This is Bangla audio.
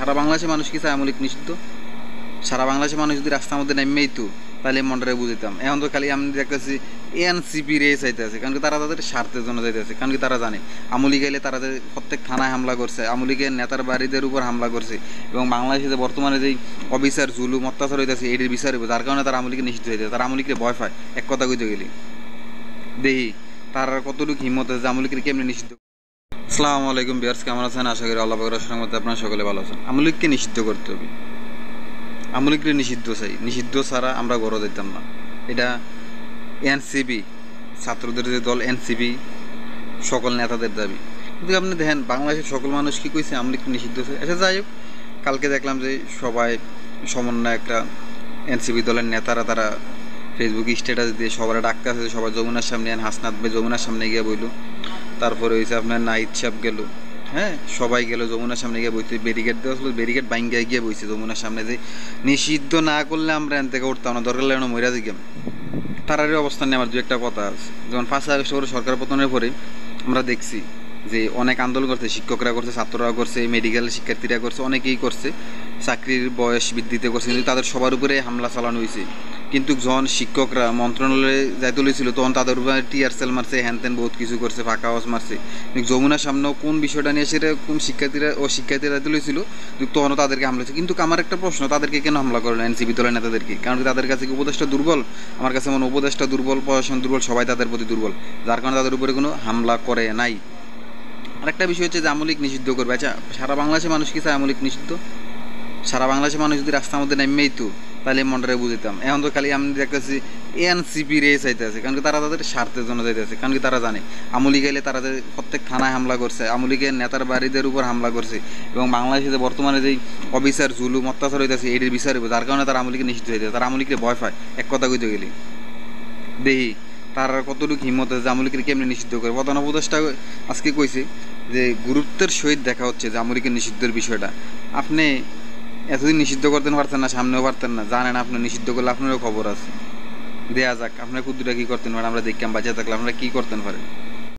সারা বাংলাদেশের মানুষ কি চায় আওয়ামী লীগ নিষিদ্ধ? সারা বাংলাদেশের মানুষ যদি রাস্তার মধ্যে নেমেই তো তাহলে মনটারে বুঝতাম। এখন তো খালি আমি দেখতেছি এনসিপি রে চাইতে আছে, কারণ কি তারা তাদের স্বার্থের জন্য চাইতে আছে। কারণ কি তারা জানে আওয়ামী লীগ এলে তারা যে প্রত্যেক থানায় হামলা করছে, আওয়ামী লীগের নেতার বাড়িদের উপর হামলা করছে, এবং বাংলাদেশে যে বর্তমানে যেই অবিচার জুলুম অত্যাচার হইতেছে এটির বিচার হইব, যার কারণে তারা আওয়ামী লীগকে নিষিদ্ধ হইতেছে। তারা আওয়ামী লীগকে ভয় পায়। এক কথা কইতে গেলি দেখি তার কতটুকু হিম্মত আছে আওয়ামী লীগকে কেমনি নিষিদ্ধ। আসসালামু আলাইকুম ভিউয়ার্স, কেমন আছেন? আশা করি আল্লাহ পাকের রহমতে মধ্যে আপনারা সকলে ভালো আছেন। আওয়ামী লীগকে নিষিদ্ধ করতে হবে। আওয়ামী লীগকে নিষিদ্ধ চাই, নিষিদ্ধ ছাড়া আমরা গড় দিতাম না। এটা এনসিপি, ছাত্রদের যে দল এনসিপি, সকল নেতাদের দাবি। কিন্তু আপনি দেখেন বাংলাদেশের সকল মানুষ কি কইছে আওয়ামী লীগকে নিষিদ্ধ চাই। আচ্ছা যাই হোক, কালকে দেখলাম যে সবাই সমন্বয় একটা এনসিপি দলের নেতারা তারা ফেসবুকে স্ট্যাটাস দিয়ে সবার ডাকতে আছে, সবাই যমুনার সামনে হাসনাত ভাই যমুনার সামনে গিয়ে বইল। তারপরে হয়েছে আপনার নাইট সাহেব গেল, হ্যাঁ সবাই গেল যমুনার সামনে গিয়ে বইতে, ব্যারিকেড দেওয়া ছিল, ব্যারিকেড বাইঙ্গায় গিয়ে বইছে যমুনার সামনে, যে নিষিদ্ধ না করলে আমরা এন থেকে উঠতাম না, দরকার লাগলো মইরা দিতাম। তারারই অবস্থান নিয়ে আমার দু একটা কথা আছে। যেমন 5 আগস্ট করে সরকার পতনের পরে আমরা দেখছি যে অনেক আন্দোলন করছে, শিক্ষকরা করছে, ছাত্ররা করছে, মেডিকেল শিক্ষার্থীরা করছে, অনেকেই করছে, চাকরির বয়স বৃদ্ধিতে করছে, কিন্তু তাদের সবার উপরে হামলা চালানো হয়েছে। কিন্তু যখন শিক্ষকরা মন্ত্রণালয়ে যাইতে লইছিল তখন তাদের উপরে টিয়ার সেল মারছে, হ্যান ত্যান বহুত কিছু করছে, ফাঁকা আওয়াজ মারছে। কিন্তু যমুনার সামনেও কোন বিষয়টা নিয়ে সেটা কোন শিক্ষার্থীরা যাইতে লইছিল, তখনও তাদেরকে হামলা হয়েছে। কিন্তু আমার একটা প্রশ্ন, তাদেরকে কেন হামলা করলো এনসিপি দলের নেতাদেরকে? কারণ তাদের কাছে উপদেষ্টা দুর্বল। আমার কাছে মনে উপদেষ্টা দুর্বল, প্রশাসন দুর্বল, সবাই তাদের প্রতি দুর্বল, যার কারণে তাদের উপরে কোনো হামলা করে নাই। আরেকটা বিষয় হচ্ছে যে আওয়ামী লীগ নিষিদ্ধ করবে। আচ্ছা সারা বাংলাদেশের মানুষ কি চায় আওয়ামী লীগ নিষিদ্ধ? সারা বাংলাদেশের মানুষ যদি রাস্তার মধ্যে নেমেই তো তাহলে মনটারে বুঝতাম। এখন তো খালি আমি দেখতেছি এনসিপি রে চাইতে আছে, কারণ কি তারা তাদের স্বার্থের জন্য চাইতে আছে। কারণ কি তারা জানে আওয়ামী লীগ এলে তারা যে প্রত্যেক থানায় হামলা করছে, আওয়ামী লীগের নেতার বাড়িদের উপর হামলা করছে, এবং বাংলাদেশে যে বর্তমানে যেই অবিচার জুলুম অত্যাচার হইতেছে এটির বিচার হইব, যার কারণে তারা আওয়ামী লীগকে নিষিদ্ধ হইতেছে। তারা আওয়ামী লীগকে ভয় পায়। এক কথা কইতে গেলি দেখি তার কতটুকু হিম্মত আছে আওয়ামী লীগকে কেমনি নিষিদ্ধ করে। প্রধান উপদেষ্টা আজকে কইছে যে গুরুত্বের সহিত দেখা হচ্ছে যে আওয়ামী লীগের নিষিদ্ধের বিষয়টা। আপনি এতদিন নিষিদ্ধ করতে পারতেন না, সামনেও পারতেন না, জানেন আপনি নিষিদ্ধ করলে আপনারও খবর আছে। দেয়া যাক আপনার কুদ্দুটা কী করতেন পারেন, আমরা দেখলাম বাঁচিয়ে থাকলে আপনারা কী করতেন পারেন।